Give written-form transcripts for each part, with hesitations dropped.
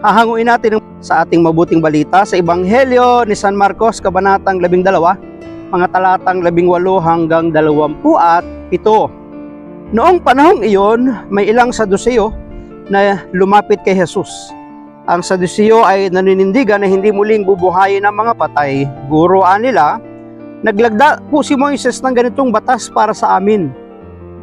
Hahanguin natin sa ating mabuting balita sa Ebanghelyo ni San Marcos, Kabanatang 12, mga talatang 18 hanggang 27. Noong panahong iyon, may ilang Saduceo na lumapit kay Jesus. Ang Saduceo ay naninindigan na hindi muling bubuhayin ang mga patay. Guruan nila, naglagda po si Moises ng ganitong batas para sa amin.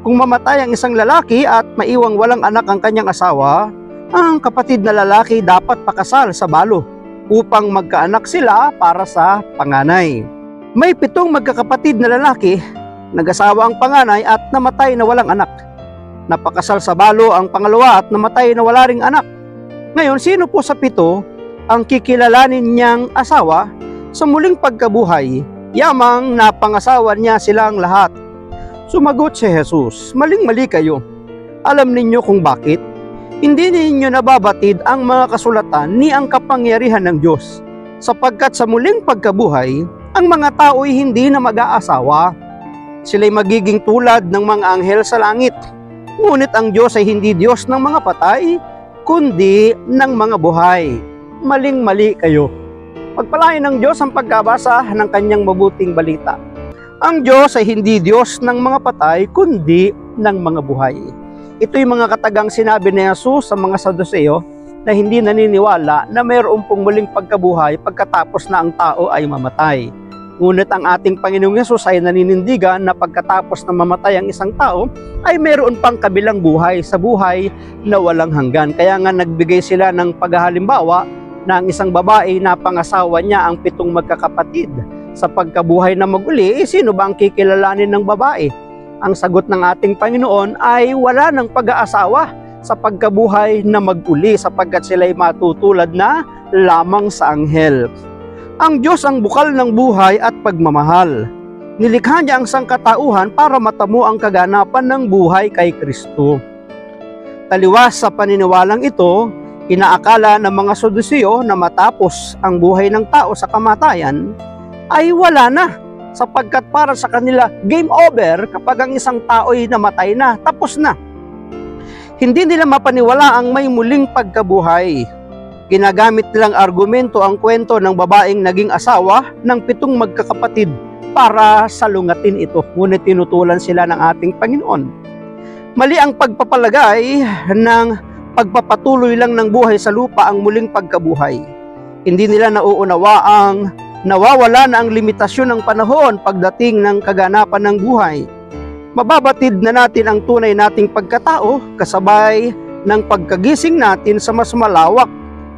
Kung mamatay ang isang lalaki at maiwang walang anak ang kanyang asawa, ang kapatid na lalaki dapat pakasal sa balo upang magkaanak sila para sa panganay. May 7 magkakapatid na lalaki, nag-asawa ang panganay at namatay na walang anak. Napakasal sa balo ang pangalawa at namatay na wala ring anak. Ngayon, sino po sa 7 ang kikilalanin niyang asawa sa muling pagkabuhay, yamang napangasawa niya silang lahat? Sumagot si Jesus, maling-mali kayo. Alam ninyo kung bakit? Hindi ninyo nababatid ang mga kasulatan ni ang kapangyarihan ng Diyos, sapagkat sa muling pagkabuhay, ang mga tao ay hindi na mag-aasawa. Sila'y magiging tulad ng mga anghel sa langit. Ngunit ang Diyos ay hindi Diyos ng mga patay, kundi ng mga buhay. Maling-mali kayo. Pagpalain ng Diyos ang pagkabasa ng kanyang mabuting balita. Ang Diyos ay hindi Diyos ng mga patay, kundi ng mga buhay. Ito'y mga katagang sinabi ni Jesus sa mga Saduceo na hindi naniniwala na mayroon pong muling pagkabuhay pagkatapos na ang tao ay mamatay. Ngunit ang ating Panginoong Jesus ay naninindigan na pagkatapos na mamatay ang isang tao ay mayroon pang kabilang buhay sa buhay na walang hanggan. Kaya nga nagbigay sila ng paghahalimbawa na ang isang babae na pangasawa niya ang 7 magkakapatid. Sa pagkabuhay na maguli, sino ba ang kikilalanin ng babae? Ang sagot ng ating Panginoon ay wala ng pag-aasawa sa pagkabuhay na mag-uli sapagkat sila'y matutulad na lamang sa anghel. Ang Diyos ang bukal ng buhay at pagmamahal. Nilikha niya ang sangkatauhan para matamo ang kaganapan ng buhay kay Kristo. Taliwas sa paniniwalang ito, inaakala ng mga Saduceo na matapos ang buhay ng tao sa kamatayan ay wala na. Sapagkat para sa kanila, game over kapag ang isang tao ay namatay na, tapos na. Hindi nila mapaniwala ang may muling pagkabuhay. Ginagamit nilang argumento ang kwento ng babaeng naging asawa ng 7 magkakapatid para salungatin ito. Ngunit tinutulan sila ng ating Panginoon. Mali ang pagpapalagay ng pagpapatuloy lang ng buhay sa lupa ang muling pagkabuhay. Hindi nila nauunawa ang nawawala na ang limitasyon ng panahon pagdating ng kaganapan ng buhay. Mababatid na natin ang tunay nating pagkatao kasabay ng pagkagising natin sa mas malawak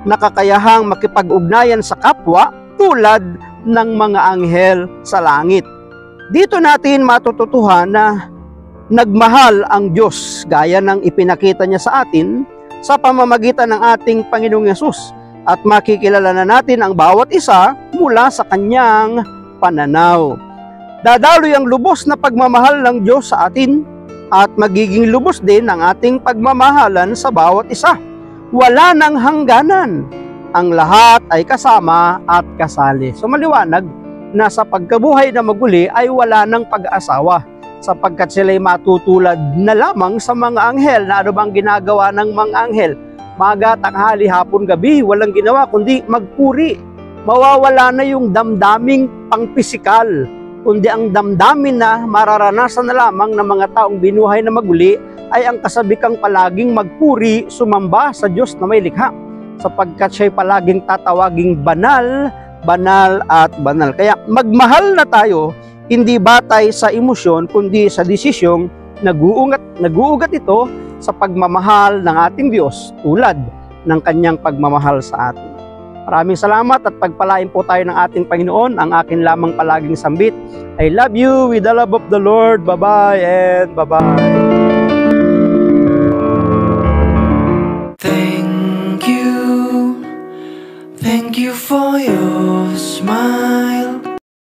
na kakayahang makipag-ugnayan sa kapwa tulad ng mga anghel sa langit. Dito natin matututuhan na nagmahal ang Diyos gaya ng ipinakita niya sa atin sa pamamagitan ng ating Panginoong Yesus. At makikilala na natin ang bawat isa mula sa kanyang pananaw. Dadaloy ang lubos na pagmamahal ng Diyos sa atin at magiging lubos din ang ating pagmamahalan sa bawat isa. Wala nang hangganan. Ang lahat ay kasama at kasali. So maliwanag na sa pagkabuhay na maguli ay wala nang pag-asawa sapagkat sila'y matutulad na lamang sa mga anghel. Na ano bang ginagawa ng mga anghel? Maga, tanghali, hapon, gabi, walang ginawa kundi magpuri. Mawawala na yung damdaming pangpisikal, kundi ang damdamin na mararanasan na lamang ng mga taong binuhay na maguli ay ang kasabikang palaging magpuri, sumamba sa Diyos na may likha, sapagkat siya'y palaging tatawaging banal, banal at banal. Kaya magmahal na tayo, hindi batay sa emosyon, kundi sa desisyong nag-uugat ito sa pagmamahal ng ating Diyos tulad ng kanyang pagmamahal sa atin. Maraming salamat at pagpalain po tayo ng ating Panginoon. Ang akin lamang palaging sambit, I love you with the love of the Lord. Bye-bye and bye-bye.